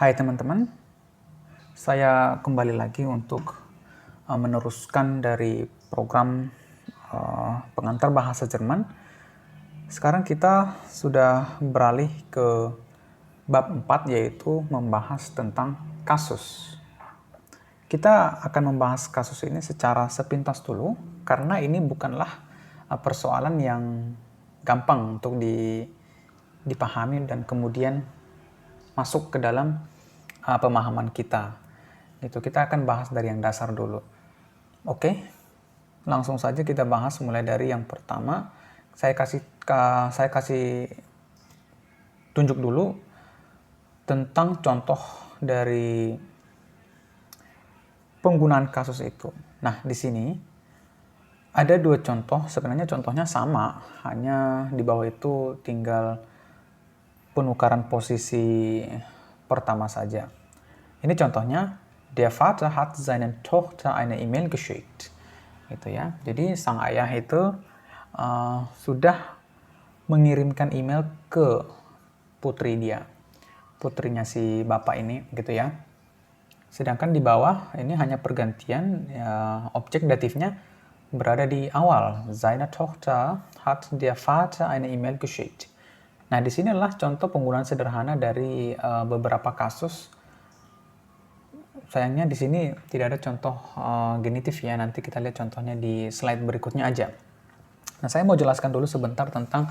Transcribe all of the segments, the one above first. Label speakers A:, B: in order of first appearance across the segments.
A: Hai teman-teman, saya kembali lagi untuk meneruskan dari program pengantar bahasa Jerman. Sekarang kita sudah beralih ke bab 4, yaitu membahas tentang kasus. Kita akan membahas kasus ini secara sepintas dulu, karena ini bukanlah persoalan yang gampang untuk dipahami dan kemudian masuk ke dalam pemahaman kita. Kita akan bahas dari yang dasar dulu. Oke, langsung saja kita bahas mulai dari yang pertama. Saya kasih tunjuk dulu tentang contoh dari penggunaan kasus itu. Nah, di sini ada dua contoh. Sebenarnya contohnya sama, hanya di bawah itu tinggal penukaran posisi pertama saja. Ini contohnya, der Vater hat seinen Tochter eine E-Mail geschickt. Gitu ya. Jadi sang ayah itu sudah mengirimkan email ke putri dia, putrinya si bapak ini, gitu ya. Sedangkan di bawah ini hanya pergantian objek datifnya berada di awal. Seine Tochter hat der Vater eine E-Mail geschickt. Nah, di sini adalah contoh penggunaan sederhana dari beberapa kasus. Sayangnya di sini tidak ada contoh genitif ya. Nanti kita lihat contohnya di slide berikutnya aja. Nah, saya mau jelaskan dulu sebentar tentang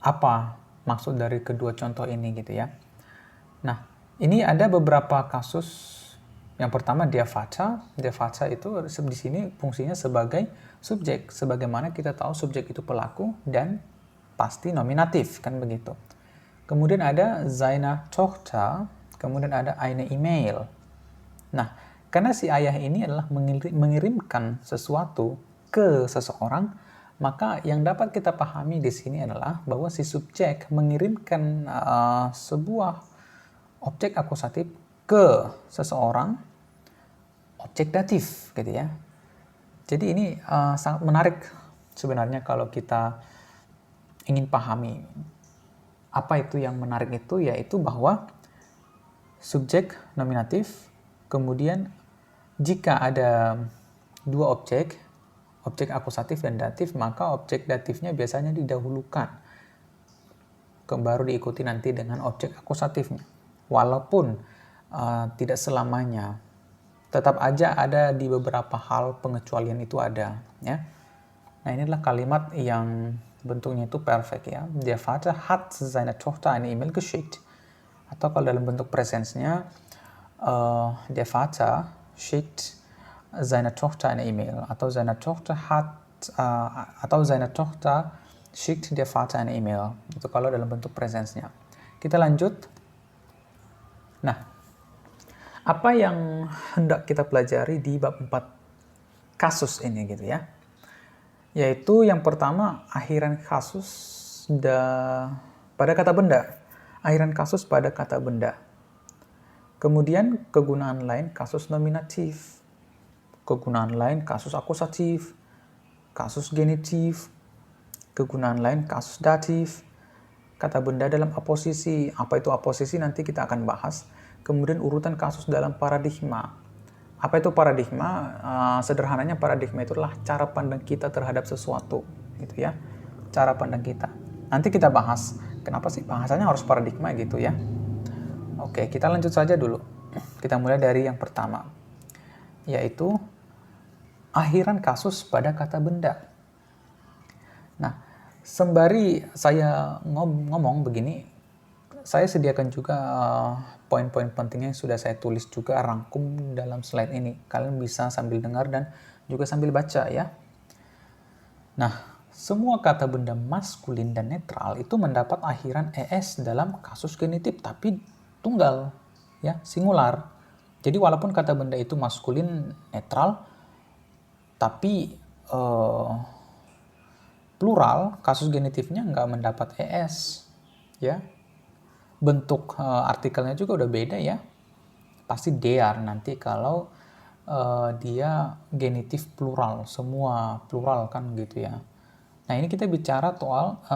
A: apa maksud dari kedua contoh ini gitu ya. Nah, ini ada beberapa kasus. Yang pertama, der Vater. Der Vater itu di sini fungsinya sebagai subjek. Sebagaimana kita tahu subjek itu pelaku dan pasti nominatif, kan begitu. Kemudian ada seine Tochter, kemudian ada eine E-Mail. Nah, karena si ayah ini adalah mengirimkan sesuatu ke seseorang, maka yang dapat kita pahami di sini adalah bahwa si subjek mengirimkan sebuah objek akusatif ke seseorang, objek datif, gitu ya. Jadi ini sangat menarik sebenarnya kalau kita ingin pahami. Apa itu yang menarik itu? Yaitu bahwa subjek nominatif, kemudian jika ada dua objek akusatif dan datif, maka objek datifnya biasanya didahulukan, baru diikuti nanti dengan objek akusatifnya. Walaupun tidak selamanya, tetap aja ada di beberapa hal pengecualian itu ada, ya. Nah, ini adalah kalimat yang bentuknya itu perfect ya. Der Vater hat seine Tochter eine E-Mail geschickt. Atau kalau dalam bentuk presensnya, der Vater schickt seine Tochter eine E-Mail. Atau seine Tochter schickt der Vater eine E-Mail. Itu kalau dalam bentuk presensnya. Kita lanjut. Nah, apa yang hendak kita pelajari di bab 4 kasus ini gitu ya? Yaitu yang pertama, akhiran kasus pada kata benda. Akhiran kasus pada kata benda. Kemudian kegunaan lain kasus nominatif. Kegunaan lain kasus akusatif. Kasus genitif. Kegunaan lain kasus datif. Kata benda dalam aposisi. Apa itu aposisi? Nanti kita akan bahas. Kemudian urutan kasus dalam paradigma. Apa itu paradigma? Sederhananya paradigma itu adalah cara pandang kita terhadap sesuatu, gitu ya. Cara pandang kita. Nanti kita bahas kenapa sih bahasanya harus paradigma gitu ya. Oke, kita lanjut saja dulu. Kita mulai dari yang pertama, yaitu akhiran kasus pada kata benda. Nah, sembari saya ngomong begini, saya sediakan juga poin-poin pentingnya yang sudah saya tulis juga rangkum dalam slide ini. Kalian bisa sambil dengar dan juga sambil baca ya. Nah, semua kata benda maskulin dan netral itu mendapat akhiran es dalam kasus genitif tapi tunggal, ya, singular. Jadi walaupun kata benda itu maskulin netral tapi plural, kasus genitifnya nggak mendapat es, ya. Bentuk artikelnya juga udah beda ya. Pasti der nanti kalau dia genitif plural, semua plural kan gitu ya. Nah, ini kita bicara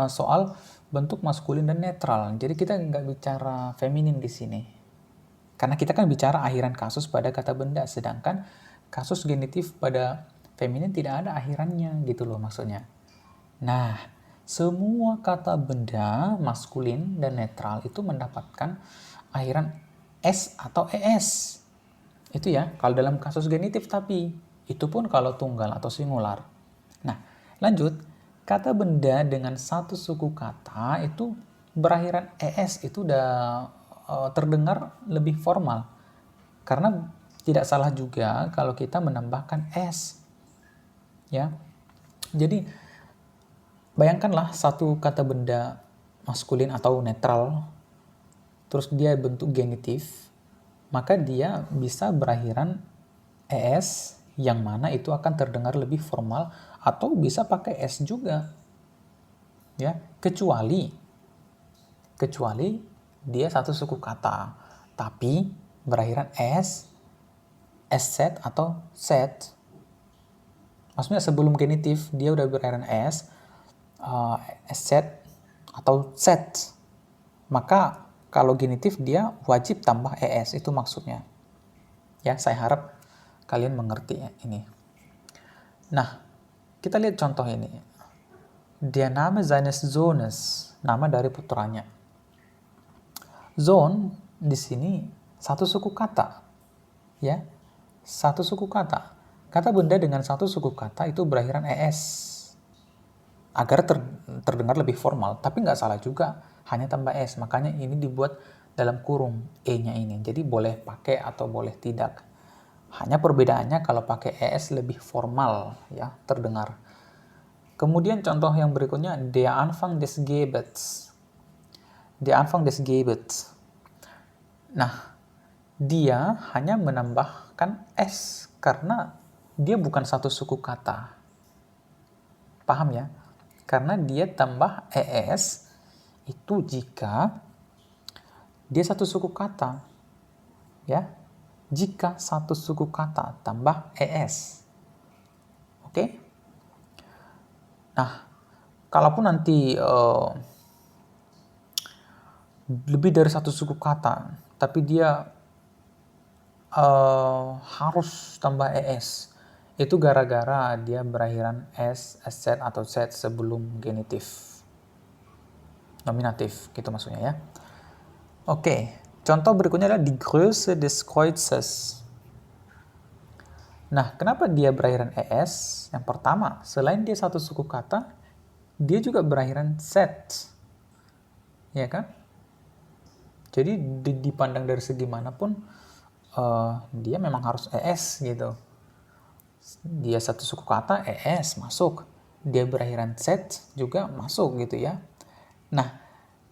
A: soal bentuk maskulin dan netral. Jadi kita nggak bicara feminin di sini. Karena kita kan bicara akhiran kasus pada kata benda, sedangkan kasus genitif pada feminin tidak ada akhirannya gitu loh maksudnya. Nah, semua kata benda maskulin dan netral itu mendapatkan akhiran S atau ES. Itu ya, kalau dalam kasus genitif, tapi itu pun kalau tunggal atau singular. Nah, lanjut. Kata benda dengan satu suku kata itu berakhiran ES itu udah terdengar lebih formal. Karena tidak salah juga kalau kita menambahkan S. Ya. Jadi bayangkanlah satu kata benda maskulin atau netral, terus dia bentuk genitif, maka dia bisa berakhiran ES yang mana itu akan terdengar lebih formal atau bisa pakai S juga. Ya, kecuali dia satu suku kata tapi berakhiran S, set atau set. Maksudnya sebelum genitif dia udah berakhiran S, set atau set. Maka kalau genitif dia wajib tambah ES, itu maksudnya. Ya, saya harap kalian mengerti ya ini. Nah, kita lihat contoh ini. Der Name seines Sohnes, nama dari putranya. Sohn di sini satu suku kata. Ya, satu suku kata. Kata benda dengan satu suku kata itu berakhiran ES. Agar terdengar lebih formal, tapi nggak salah juga, hanya tambah S. Makanya ini dibuat dalam kurung E-nya ini. Jadi boleh pakai atau boleh tidak. Hanya perbedaannya kalau pakai ES lebih formal ya terdengar. Kemudian contoh yang berikutnya, der Anfang des Gebets. Der Anfang des Gebets. Nah, dia hanya menambahkan S karena dia bukan satu suku kata. Paham ya? Karena dia tambah ES itu jika dia satu suku kata. Ya. Jika satu suku kata tambah ES. Oke? Nah, kalaupun nanti lebih dari satu suku kata, tapi dia harus tambah ES, itu gara-gara dia berakhiran S, SZ atau Z sebelum genitif. Nominatif, gitu maksudnya ya. Oke, contoh berikutnya adalah die Größe des Kreuzes. Nah, kenapa dia berakhiran ES? Yang pertama, selain dia satu suku kata, dia juga berakhiran Z. Ya kan? Jadi dipandang dari segi manapun, dia memang harus ES gitu. Dia satu suku kata, ES masuk. Dia berakhiran Z juga masuk gitu ya. Nah,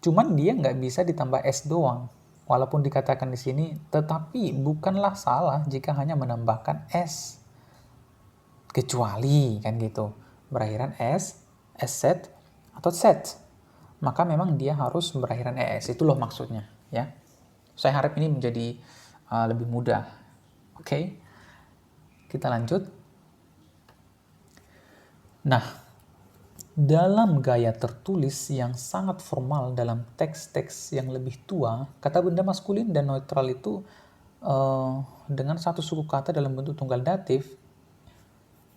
A: cuman dia nggak bisa ditambah S doang. Walaupun dikatakan di sini, tetapi bukanlah salah jika hanya menambahkan S. Kecuali kan gitu, berakhiran S, SZ, atau Z. Maka memang dia harus berakhiran ES. Itu loh maksudnya ya. Saya harap ini menjadi lebih mudah. Oke, kita lanjut. Nah, dalam gaya tertulis yang sangat formal dalam teks-teks yang lebih tua, kata benda maskulin dan netral itu dengan satu suku kata dalam bentuk tunggal datif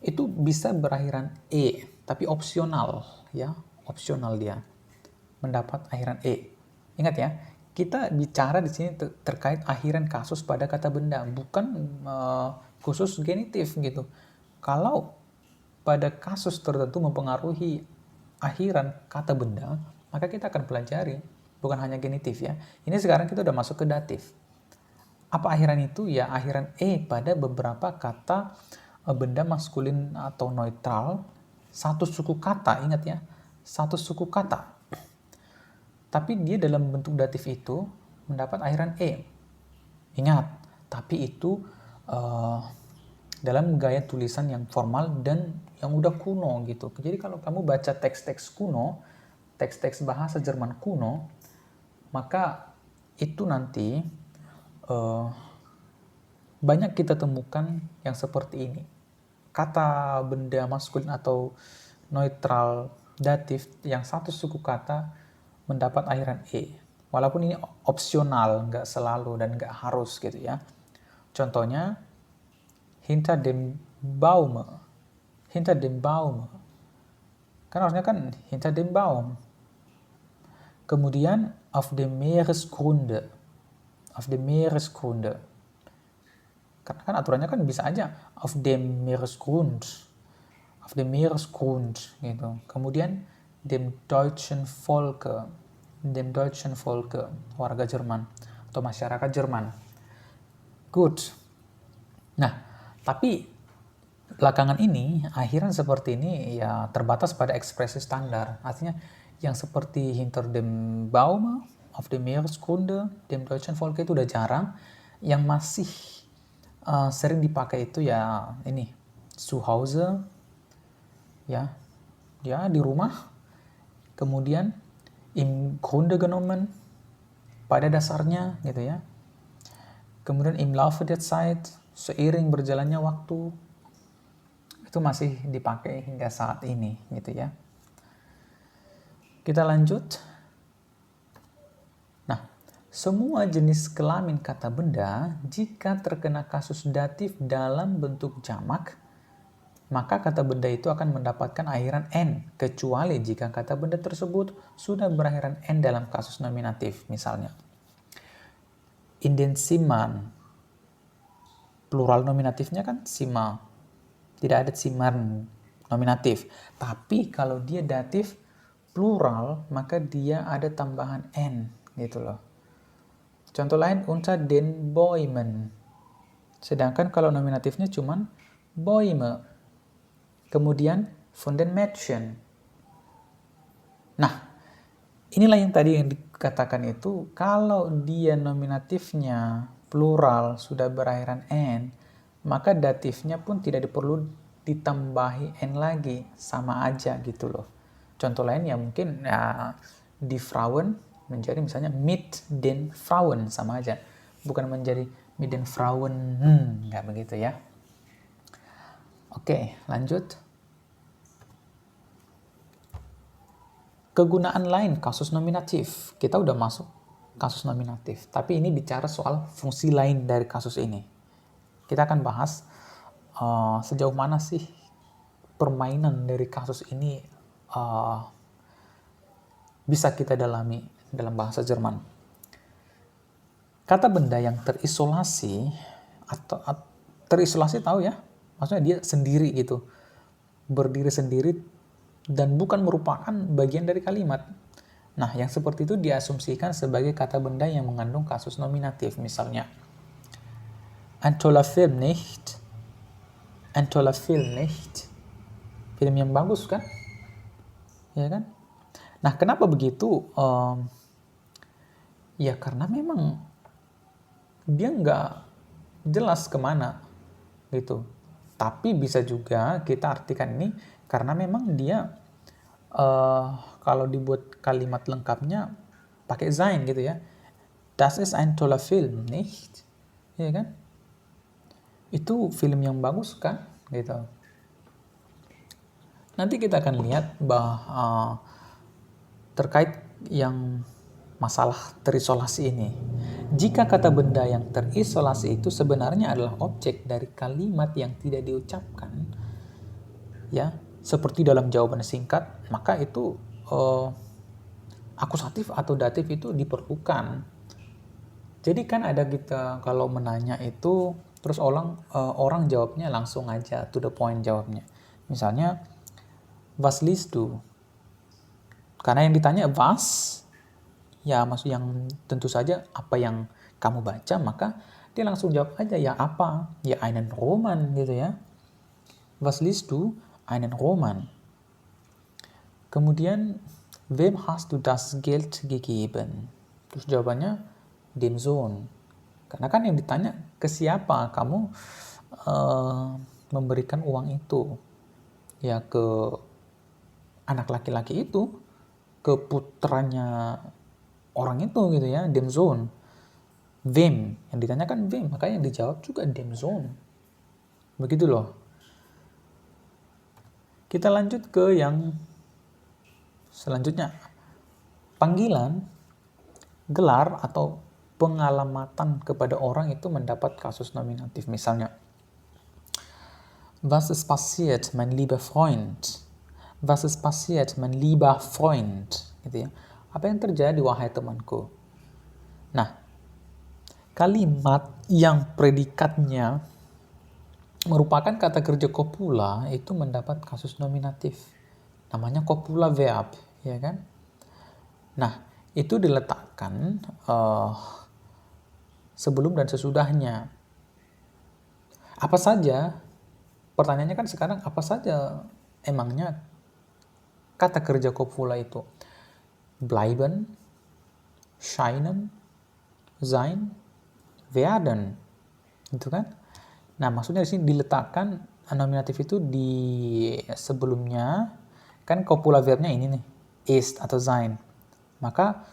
A: itu bisa berakhiran E, tapi opsional ya, opsional dia mendapat akhiran E. Ingat ya, kita bicara di sini terkait akhiran kasus pada kata benda, bukan khusus genitif gitu. Kalau pada kasus tertentu mempengaruhi akhiran kata benda, maka kita akan pelajari bukan hanya genitif ya. Ini sekarang kita udah masuk ke datif. Apa akhiran itu? Ya akhiran E pada beberapa kata benda maskulin atau neutral, satu suku kata, ingat ya, satu suku kata. Tapi dia dalam bentuk datif itu mendapat akhiran E. Ingat, tapi itu dalam gaya tulisan yang formal dan yang udah kuno gitu. Jadi kalau kamu baca teks-teks kuno, teks-teks bahasa Jerman kuno, maka itu nanti banyak kita temukan yang seperti ini. Kata benda maskulin atau neutral datif yang satu suku kata mendapat akhiran e. Walaupun ini opsional, nggak selalu dan nggak harus gitu ya. Contohnya, hinter dem Baume. Hinter dem Baume. Kan harusnya kan hinter dem Baum. Kemudian, auf dem Meeresgrunde. Auf dem Meeresgrunde. Karena kan aturannya kan bisa aja auf dem Meeresgrund. Auf dem Meeresgrund gitu. Kemudian dem deutschen Volke. Dem deutschen Volke, warga Jerman atau masyarakat Jerman. Good. Nah, tapi belakangan ini akhiran seperti ini ya terbatas pada ekspresi standar. Artinya yang seperti hinter dem Baume, auf dem Meeresgrunde, dem deutschen Volke itu udah jarang. Yang masih sering dipakai itu ya ini zu Hause, ya di rumah. Kemudian im Grunde genommen, pada dasarnya gitu ya. Kemudian im Laufe der Zeit, seiring berjalannya waktu, itu masih dipakai hingga saat ini gitu ya. Kita lanjut. Nah, semua jenis kelamin kata benda jika terkena kasus datif dalam bentuk jamak, maka kata benda itu akan mendapatkan akhiran n, kecuali jika kata benda tersebut sudah berakhiran n dalam kasus nominatif. Misalnya, in den Zimmern, plural nominatifnya kan Zimmer, tidak ada Zimmern nominatif. Tapi kalau dia datif plural, maka dia ada tambahan n gitu loh. Contoh lain, unter den Bäumen. Sedangkan kalau nominatifnya cuman Bäume. Kemudian von den Mädchen. Nah, inilah yang tadi yang dikatakan itu, kalau dia nominatifnya plural sudah berakhiran n, maka datifnya pun tidak perlu ditambahi n lagi, sama aja gitu loh. Contoh lain ya mungkin ya, die Frauen menjadi misalnya mit den Frauen, sama aja. Bukan menjadi mit den Frauen, nggak begitu ya. Oke, lanjut. Kegunaan lain kasus nominatif. Kita udah masuk kasus nominatif, tapi ini bicara soal fungsi lain dari kasus ini. Kita akan bahas sejauh mana sih permainan dari kasus ini bisa kita dalami dalam bahasa Jerman. Kata benda yang terisolasi atau terisolasi tahu ya? Maksudnya dia sendiri gitu. Berdiri sendiri dan bukan merupakan bagian dari kalimat. Nah, yang seperti itu diasumsikan sebagai kata benda yang mengandung kasus nominatif. Misalnya, ein toller Film nicht? Ein toller Film nicht? Film yang bagus kan? Ya kan? Nah, kenapa begitu? Ya karena memang dia nggak jelas kemana gitu. Tapi bisa juga kita artikan ini karena memang dia kalau dibuat kalimat lengkapnya pakai sein gitu ya. Das ist ein toller Film, nicht? Ya kan? Itu film yang bagus kan? Gitu. Nanti kita akan lihat bahwa terkait yang masalah terisolasi ini. Jika kata benda yang terisolasi itu sebenarnya adalah objek dari kalimat yang tidak diucapkan, ya, seperti dalam jawaban singkat, maka itu akusatif atau datif itu diperlukan. Jadi kan ada kita kalau menanya itu, terus orang jawabnya langsung aja, to the point jawabnya. Misalnya, was liest du? Karena yang ditanya was, ya maksud yang tentu saja apa yang kamu baca, maka dia langsung jawab aja ya apa, ya einen Roman gitu ya. Was liest du? Einen Roman. Kemudian, wem hast du das Geld gegeben? Terus jawabannya dem Sohn. Karena kan yang ditanya ke siapa kamu memberikan uang itu, ya ke anak laki-laki itu, ke putranya orang itu gitu ya, dem Sohn. Wem, yang ditanyakan wem, makanya yang dijawab juga dem Sohn. Begitu loh. Kita lanjut ke yang Selanjutnya, panggilan, gelar, atau pengalamatan kepada orang itu mendapat kasus nominatif. Misalnya, was ist passiert, mein lieber Freund? Was ist passiert, mein lieber Freund? Gitu ya. Apa yang terjadi, wahai temanku? Nah, kalimat yang predikatnya merupakan kata kerja copula itu mendapat kasus nominatif. Namanya copula verb, ya kan? Nah, itu diletakkan sebelum dan sesudahnya. Apa saja? Pertanyaannya kan sekarang, apa saja emangnya kata kerja copula itu? Bleiben, scheinen, sein, werden. Gitu kan? Nah, maksudnya di sini diletakkan nominatif itu di sebelumnya, kan copula verbnya ini nih, ist atau sein. Maka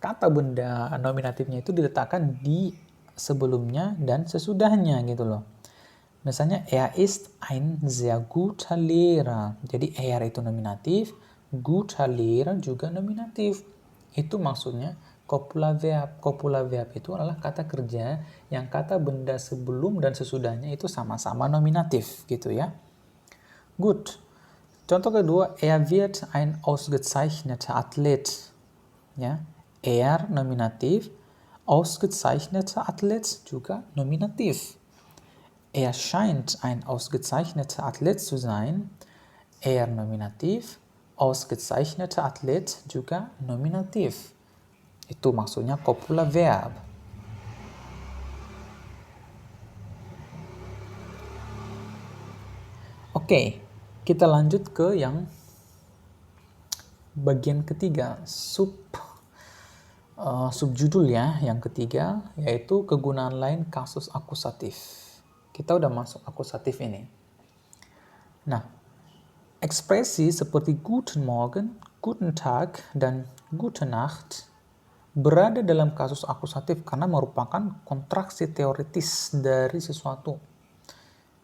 A: kata benda nominatifnya itu diletakkan di sebelumnya dan sesudahnya gitu loh. Misalnya, er ist ein sehr guter Lehrer. Jadi er itu nominatif, guter Lehrer juga nominatif. Itu maksudnya copula verb. Copula verb itu adalah kata kerja yang kata benda sebelum dan sesudahnya itu sama-sama nominatif gitu ya. Gut. Contoh kedua, er wird ein ausgezeichneter Athlet. Ya, er nominatif, ausgezeichneter Athlet juga nominatif. Er scheint ein ausgezeichneter Athlet zu sein. Er nominativ, ausgezeichneter Athlet juga nominatif. Itu maksudnya copula verb. Oke, kita lanjut ke yang bagian ketiga, subjudul ya, yang ketiga, yaitu kegunaan lain kasus akusatif. Kita udah masuk akusatif ini. Nah, ekspresi seperti Guten Morgen, Guten Tag, dan Gute Nacht berada dalam kasus akusatif karena merupakan kontraksi teoritis dari sesuatu.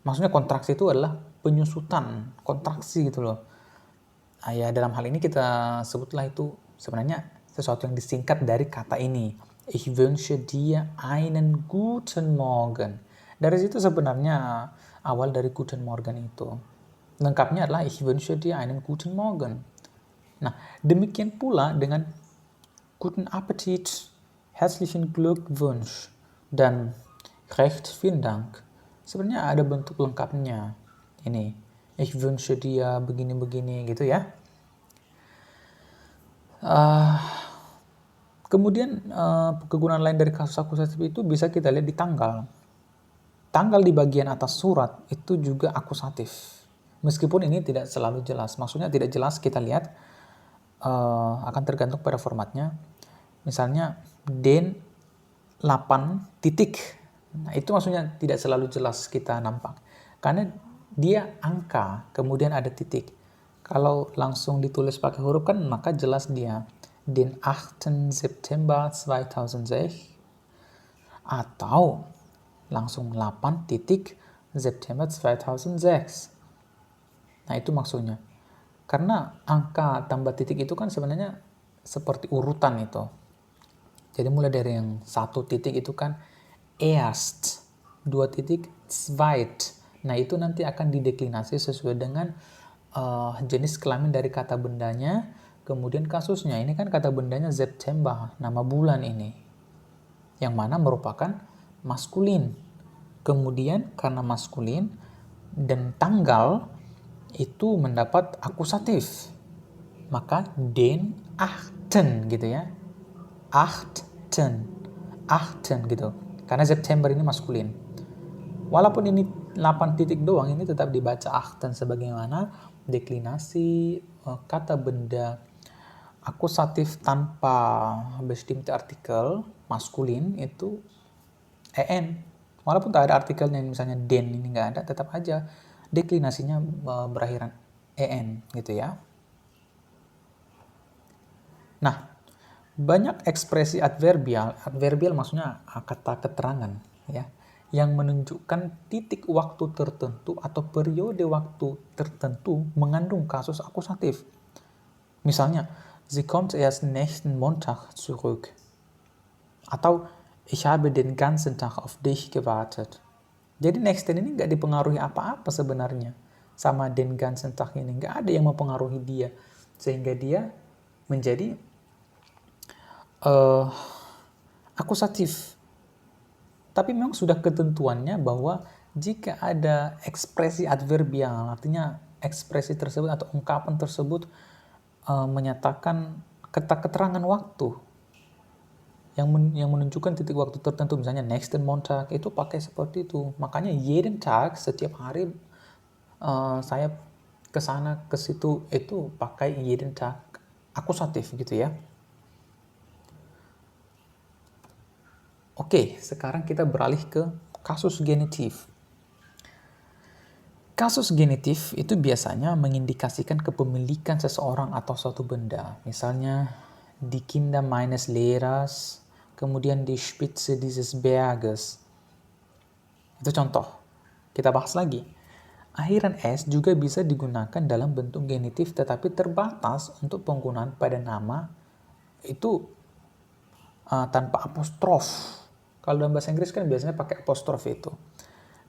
A: Maksudnya kontraksi itu adalah penyusutan, kontraksi gitu loh. Ya, dalam hal ini kita sebutlah itu sebenarnya sesuatu yang disingkat dari kata ini. Ich wünsche dir einen guten Morgen. Dari situ sebenarnya awal dari Guten Morgen itu. Lengkapnya adalah Ich wünsche dir einen guten Morgen. Nah, demikian pula dengan Guten Appetit, herzlichen Glückwunsch, dan recht vielen Dank. Sebenarnya ada bentuk lengkapnya. Ini, ich wünsche dir begini-begini gitu ya. Kemudian kegunaan lain dari kasus akusatif itu bisa kita lihat di tanggal. Tanggal di bagian atas surat itu juga akusatif. Meskipun ini tidak selalu jelas. Maksudnya tidak jelas, kita lihat akan tergantung pada formatnya. Misalnya den 8 titik. Nah, itu maksudnya tidak selalu jelas kita nampak. Karena dia angka, kemudian ada titik. Kalau langsung ditulis pakai huruf kan maka jelas dia. Den 8. September 2006. Atau langsung 8 titik September 2006. Nah, itu maksudnya. Karena angka tambah titik itu kan sebenarnya seperti urutan itu. Jadi mulai dari yang 1 titik itu kan erst, 2 titik zweit. Nah, itu nanti akan dideklinasi sesuai dengan jenis kelamin dari kata bendanya, kemudian kasusnya. Ini kan kata bendanya September, nama bulan ini. Yang mana merupakan maskulin. Kemudian karena maskulin dan tanggal itu mendapat akusatif. Maka den 8 gitu ya. 8 gitu. Karena September ini maskulin. Walaupun ini 8 titik doang, ini tetap dibaca 8 sebagaimana deklinasi kata benda akusatif tanpa bestimmte artikel maskulin itu en. Walaupun tak ada artikelnya, misalnya den ini nggak ada, tetap aja deklinasinya berakhiran en gitu ya. Nah, banyak ekspresi adverbial maksudnya kata keterangan ya, yang menunjukkan titik waktu tertentu atau periode waktu tertentu mengandung kasus akusatif. Misalnya, sie kommt erst nächsten Montag zurück. Atau, ich habe den ganzen Tag auf dich gewartet. Jadi nächsten ini nggak dipengaruhi apa-apa sebenarnya. Sama den ganzen Tag ini. Nggak ada yang mempengaruhi dia. Sehingga dia menjadi akusatif. Tapi memang sudah ketentuannya bahwa jika ada ekspresi adverbial, artinya ekspresi tersebut atau ungkapan tersebut menyatakan keterangan waktu yang menunjukkan titik waktu tertentu, misalnya nächsten Montag, itu pakai seperti itu. Makanya jeden Tag, setiap hari saya ke sana ke situ, itu pakai jeden Tag akusatif gitu ya. Oke, sekarang kita beralih ke kasus genitif. Kasus genitif itu biasanya mengindikasikan kepemilikan seseorang atau suatu benda. Misalnya, die Kinder meines Lehrers, kemudian die Spitze dieses Berges. Itu contoh. Kita bahas lagi. Akhiran S juga bisa digunakan dalam bentuk genitif tetapi terbatas untuk penggunaan pada nama itu tanpa apostrof. Kalau dalam bahasa Inggris kan biasanya pakai apostrof itu.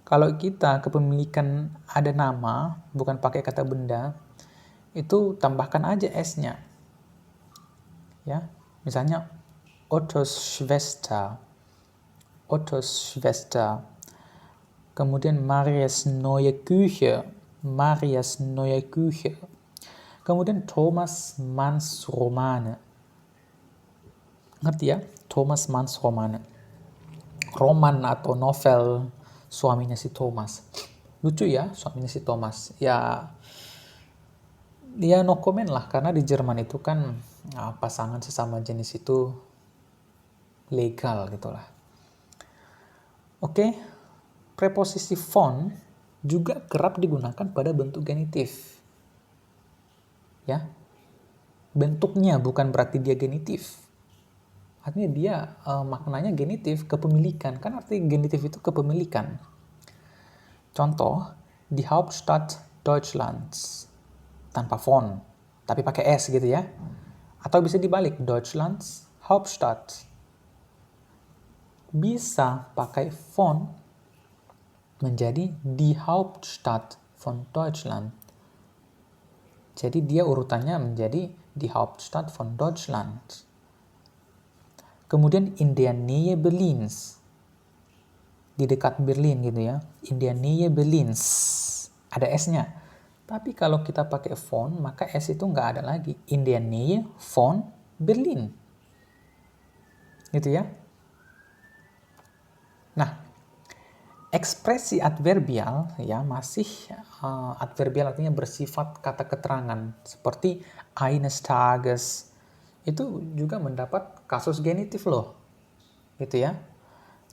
A: Kalau kita kepemilikan ada nama, bukan pakai kata benda, itu tambahkan aja S-nya. Ya, misalnya Ottos Schwester. Ottos Schwester. Kemudian Marias neue Küche. Marias neue Küche. Kemudian Thomas Manns Romane. Ngerti ya? Thomas Manns Romane. Roman atau novel suaminya si Thomas. Lucu ya, suaminya si Thomas. Ya no comment lah, karena di Jerman itu kan pasangan sesama jenis itu legal gitulah. Oke, preposisi von juga kerap digunakan pada bentuk genitif. Ya, bentuknya bukan berarti dia genitif. Artinya dia maknanya genitif, kepemilikan. Kan arti genitif itu kepemilikan. Contoh, die Hauptstadt Deutschlands. Tanpa von, tapi pakai S gitu ya. Atau bisa dibalik, Deutschlands Hauptstadt. Bisa pakai von menjadi die Hauptstadt von Deutschland. Jadi dia urutannya menjadi die Hauptstadt von Deutschland. Kemudian in der Nähe Berlins. Di dekat Berlin gitu ya. In der Nähe Berlins. Ada S-nya. Tapi kalau kita pakai von, maka S itu nggak ada lagi. In der Nähe von Berlin. Gitu ya. Nah, ekspresi adverbial ya masih adverbial artinya bersifat kata keterangan. Seperti eines Tages. Itu juga mendapat kasus genitif loh. Gitu ya.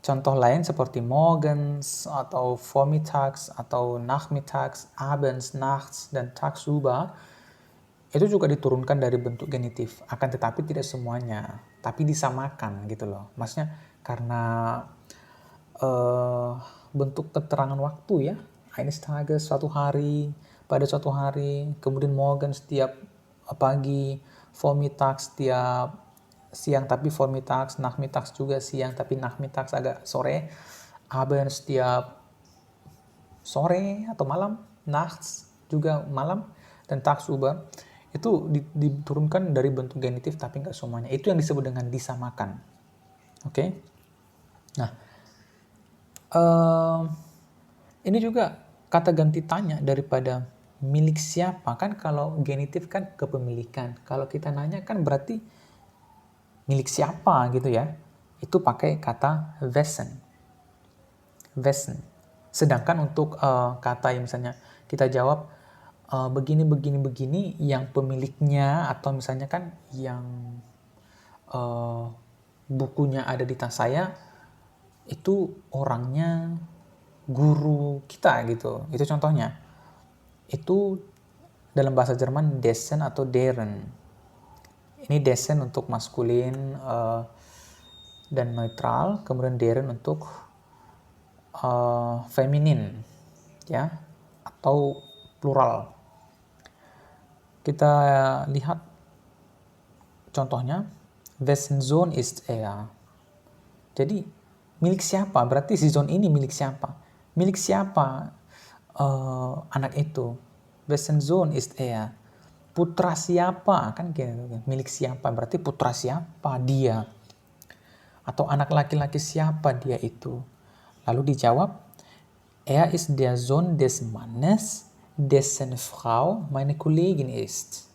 A: Contoh lain seperti morgens atau vormittags atau nachmittags, abends, nachts, dan tagsüber itu juga diturunkan dari bentuk genitif. Akan tetapi tidak semuanya, tapi disamakan gitu loh. Maksudnya karena bentuk keterangan waktu ya. Eines Tages suatu hari, pada suatu hari, kemudian morgen setiap pagi, vormittags setiap siang tapi vormittags, nachmittags juga siang tapi nachmittags agak sore, abends setiap sore atau malam, nachts juga malam, dan tagsüber itu diturunkan dari bentuk genitif tapi nggak semuanya. Itu yang disebut dengan disamakan. Oke? Nah, ini juga kata ganti tanya daripada milik siapa. Kan kalau genitif kan kepemilikan. Kalau kita nanya kan berarti milik siapa gitu ya. Itu pakai kata wessen. Wessen. Sedangkan untuk kata yang misalnya kita jawab begini yang pemiliknya, atau misalnya kan yang bukunya ada di tas saya itu orangnya guru kita gitu. Itu contohnya. Itu dalam bahasa Jerman dessen atau deren. Ini dessen untuk maskulin dan netral, kemudian deren untuk feminin, ya, atau plural. Kita lihat contohnya, wessen Sohn ist er? Jadi milik siapa? Berarti si Sohn ini milik siapa? Milik siapa anak itu? Wessen Sohn ist er? Putra siapa? Kan gitu. Milik siapa? Berarti putra siapa dia? Atau anak laki-laki siapa dia itu? Lalu dijawab, er ist der Sohn des Mannes, dessen Frau meine Kollegin ist.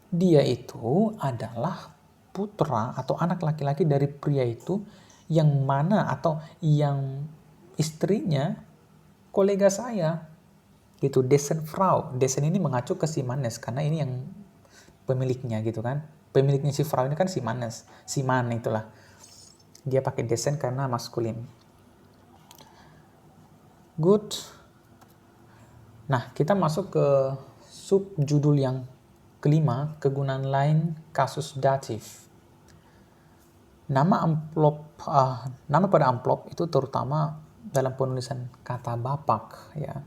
A: Dia itu adalah putra atau anak laki-laki dari pria itu yang mana atau yang istrinya kolega saya. Gitu, dessen Frau. Dessen ini mengacu ke si Mannes karena ini yang pemiliknya gitu kan. Pemiliknya si Frau ini kan si Mannes, si Man itulah. Dia pakai dessen karena maskulin. Good. Nah, kita masuk ke subjudul yang kelima, kegunaan lain kasus datif. Nama pada amplop itu terutama dalam penulisan kata bapak, ya,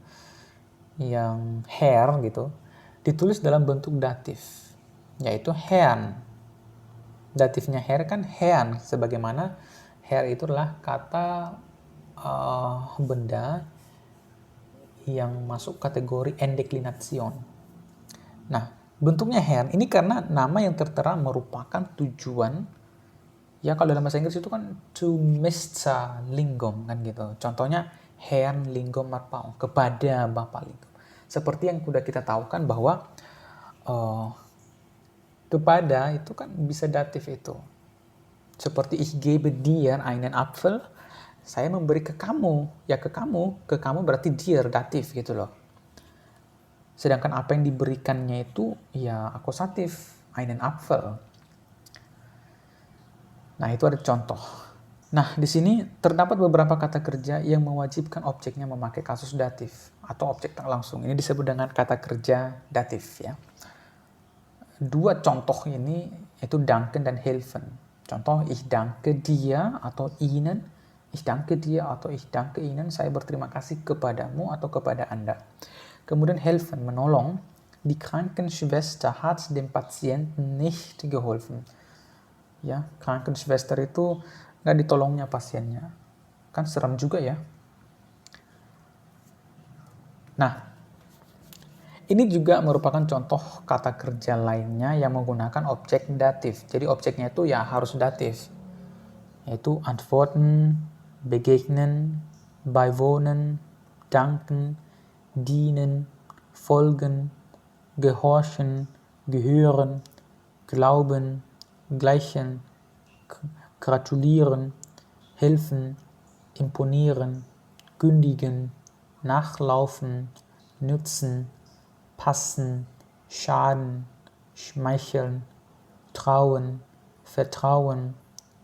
A: yang Herr gitu, ditulis dalam bentuk datif, yaitu Herrn. Datifnya Herr kan Herrn, sebagaimana Herr itu adalah kata benda yang masuk kategori endeklination. Nah, bentuknya Herrn ini karena nama yang tertera merupakan tujuan, ya kalau dalam bahasa Inggris itu kan to Mr. Lingom kan gitu. Contohnya Herrn Lingom Marpaung, kepada Bapak Lingom. Seperti yang sudah kita tahu kan bahwa kepada itu kan bisa datif itu. Seperti ich gebe dir einen Apfel, saya memberi ke kamu, ya ke kamu berarti dir datif gitu loh. Sedangkan apa yang diberikannya itu ya akusatif, einen Apfel. Nah, itu ada contoh. Nah, di sini terdapat beberapa kata kerja yang mewajibkan objeknya memakai kasus datif atau objek tak langsung. Ini disebut dengan kata kerja datif, ya. Dua contoh ini itu danken dan helfen. Contoh, ich danke dir atau ihnen, ich danke dir atau ich danke ihnen, saya berterima kasih kepadamu atau kepada Anda. Kemudian helfen, menolong. Die Krankenschwester hat dem Patienten nicht geholfen. Ya, Krankenschwester itu nggak ditolongnya pasiennya. Kan serem juga ya. Nah, ini juga merupakan contoh kata kerja lainnya yang menggunakan objek datif. Jadi objeknya itu ya harus datif. Yaitu antworten, begegnen, beiwohnen, danken, dienen, folgen, gehorchen, gehören, glauben, gleichen, gratulieren, helfen, imponieren, kündigen, nachlaufen, nützen, passen, schaden, schmeicheln, trauen, vertrauen,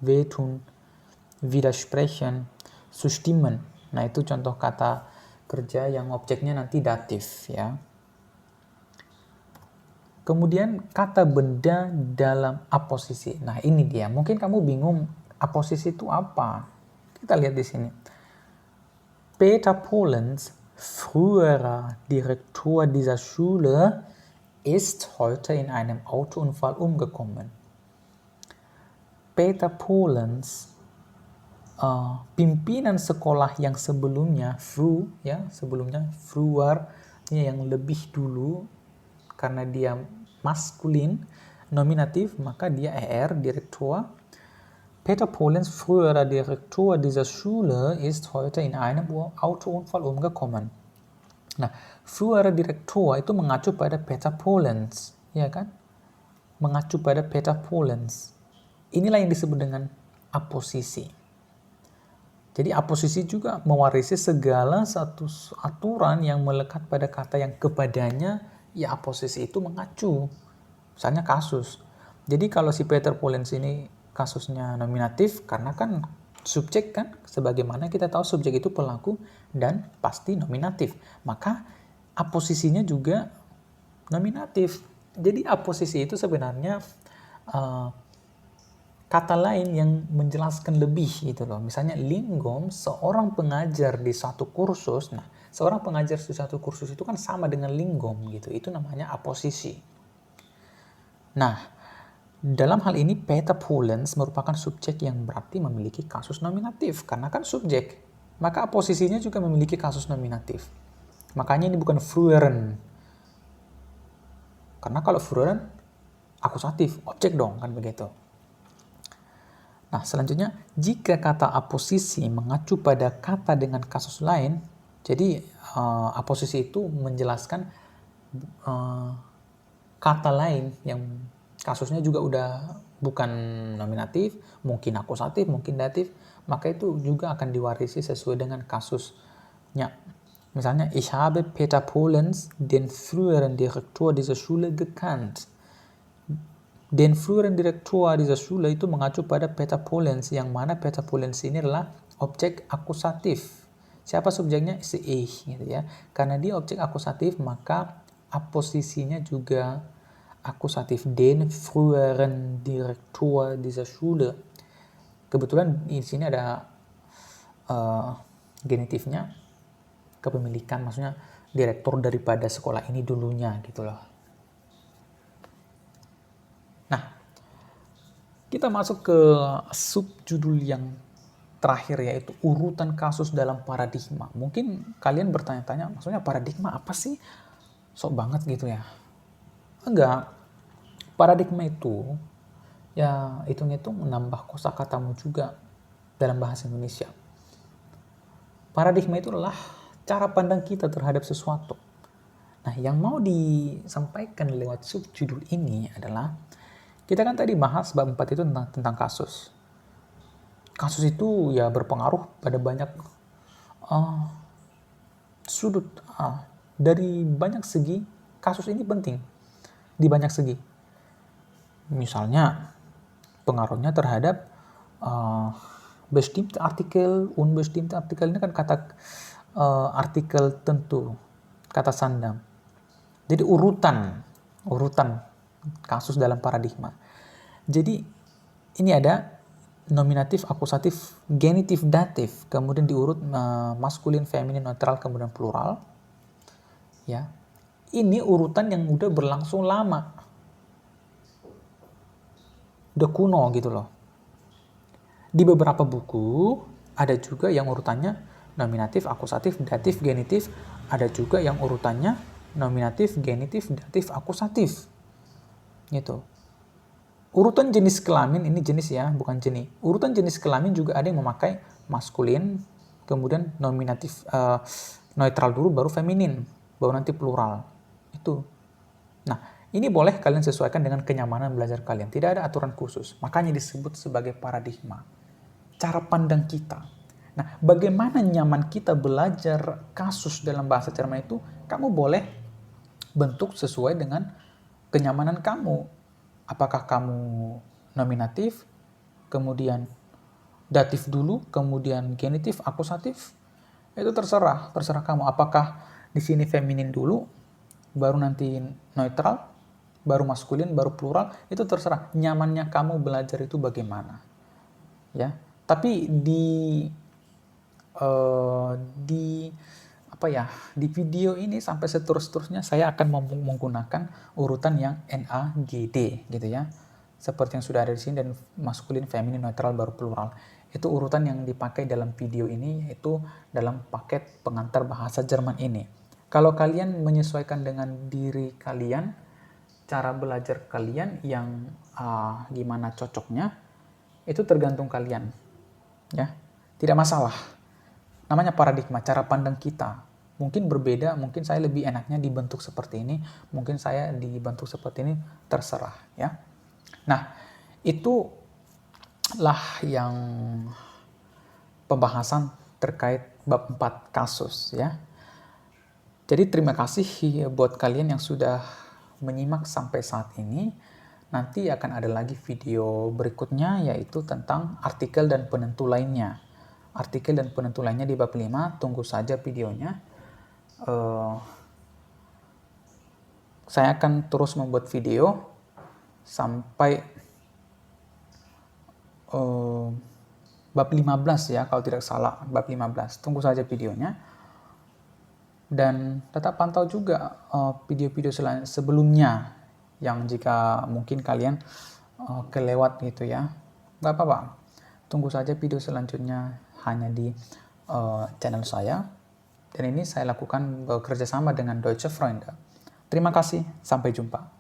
A: wehtun, widersprechen, zustimmen. Nah, itu contoh kata kerja yang objeknya nanti datif, ya. Kemudian kata benda dalam aposisi. Nah, ini dia. Mungkin kamu bingung aposisi itu apa? Kita lihat di sini. Peter Polenz, früherer Direktor dieser Schule, ist heute in einem Autounfall umgekommen. Peter Polenz, pimpinan sekolah yang sebelumnya, früher, yang lebih dulu, karena dia maskulin, nominatif, maka dia Direktor. Peter Polenz, früherer Direktor dieser Schule, ist heute in einem Autounfall umgekommen. Nah, früherer Direktor itu mengacu pada Peter Polenz, ya kan? Mengacu pada Peter Polenz. Inilah yang disebut dengan aposisi. Jadi aposisi juga mewarisi segala satu aturan yang melekat pada kata yang kepadanya, ya aposisi itu mengacu. Misalnya kasus. Jadi kalau si Peter Polenz ini kasusnya nominatif, karena kan subjek kan, sebagaimana kita tahu subjek itu pelaku dan pasti nominatif. Maka aposisinya juga nominatif. Jadi aposisi itu sebenarnya kata lain yang menjelaskan lebih gitu loh. Misalnya lingom, seorang pengajar di satu kursus. Nah, seorang pengajar di satu kursus itu kan sama dengan lingom gitu. Itu namanya aposisi. Nah, dalam hal ini Peter Pollens merupakan subjek yang berarti memiliki kasus nominatif karena kan subjek. Maka aposisinya juga memiliki kasus nominatif. Makanya ini bukan früheren. Karena kalau früheren akusatif, objek dong kan begitu. Nah, selanjutnya, jika kata aposisi mengacu pada kata dengan kasus lain, jadi aposisi itu menjelaskan kata lain yang kasusnya juga udah bukan nominatif, mungkin akusatif, mungkin datif, maka itu juga akan diwarisi sesuai dengan kasusnya. Misalnya, ich habe Peter Pollens, den früheren Direktor dieser Schule, gekannt. Den früheren Direktor dieser Schule itu mengacu pada Peter Pollens, yang mana Peter Pollens ini adalah objek akusatif. Siapa subjeknya? Si ich gitu ya. Karena dia objek akusatif, maka aposisinya juga akusatif. Den früheren Direktor dieser Schule. Kebetulan di sini ada genitifnya, kepemilikan, maksudnya direktur daripada sekolah ini dulunya gitu loh. Kita masuk ke subjudul yang terakhir, yaitu urutan kasus dalam paradigma. Mungkin kalian bertanya-tanya, maksudnya paradigma apa sih? Sok banget gitu ya. Enggak. Paradigma itu ya hitung-hitung menambah kosakatamu juga dalam bahasa Indonesia. Paradigma itu adalah cara pandang kita terhadap sesuatu. Nah, yang mau disampaikan lewat subjudul ini adalah, kita kan tadi bahas bab 4 itu tentang kasus. Kasus itu ya berpengaruh pada banyak sudut. Dari banyak segi, kasus ini penting. Di banyak segi. Misalnya, pengaruhnya terhadap bestimmte Artikel, unbestimmte Artikel. Ini kan kata artikel tentu, kata sandang. Jadi urutan kasus dalam paradigma. Jadi ini ada nominatif, akusatif, genitif, datif, kemudian diurut maskulin, feminin, netral, kemudian plural. Ya, ini urutan yang udah berlangsung lama, udah kuno gitu loh. Di beberapa buku ada juga yang urutannya nominatif, akusatif, datif, genitif. Ada juga yang urutannya nominatif, genitif, datif, akusatif. Gitu. Urutan jenis kelamin, ini jenis ya, bukan jenis. Urutan jenis kelamin juga ada yang memakai maskulin, kemudian nominatif, netral dulu, baru feminin, baru nanti plural. Itu. Nah, ini boleh kalian sesuaikan dengan kenyamanan belajar kalian. Tidak ada aturan khusus. Makanya disebut sebagai paradigma. Cara pandang kita. Nah, bagaimana nyaman kita belajar kasus dalam bahasa Jerman itu, kamu boleh bentuk sesuai dengan kenyamanan kamu. Apakah kamu nominatif, kemudian datif dulu, kemudian genitif, akusatif? Itu terserah kamu. Apakah di sini feminin dulu, baru nanti netral, baru maskulin, baru plural? Itu terserah. Nyamannya kamu belajar itu bagaimana? Ya, tapi di video ini sampai seterusnya saya akan menggunakan urutan yang NAGD gitu ya. Seperti yang sudah ada di sini, dan maskulin, feminin, netral, baru plural. Itu urutan yang dipakai dalam video ini, yaitu dalam paket pengantar bahasa Jerman ini. Kalau kalian menyesuaikan dengan diri kalian, cara belajar kalian yang gimana cocoknya, itu tergantung kalian. Ya, tidak masalah. Namanya paradigma, cara pandang kita. Mungkin berbeda, mungkin saya lebih enaknya dibentuk seperti ini, mungkin saya dibentuk seperti ini, terserah ya. Nah, itulah yang pembahasan terkait bab 4 kasus ya. Jadi terima kasih buat kalian yang sudah menyimak sampai saat ini. Nanti akan ada lagi video berikutnya, yaitu tentang artikel dan penentu lainnya. Artikel dan penentu lainnya di bab 5, tunggu saja videonya. Saya akan terus membuat video sampai bab 15 ya, kalau tidak salah, bab 15. Tunggu saja videonya. Dan tetap pantau juga video-video sebelumnya yang jika mungkin kalian kelewat gitu ya. Gak apa-apa. Tunggu saja video selanjutnya hanya di channel saya. Dan ini saya lakukan bekerja sama dengan Deutsche Freunde. Terima kasih, sampai jumpa.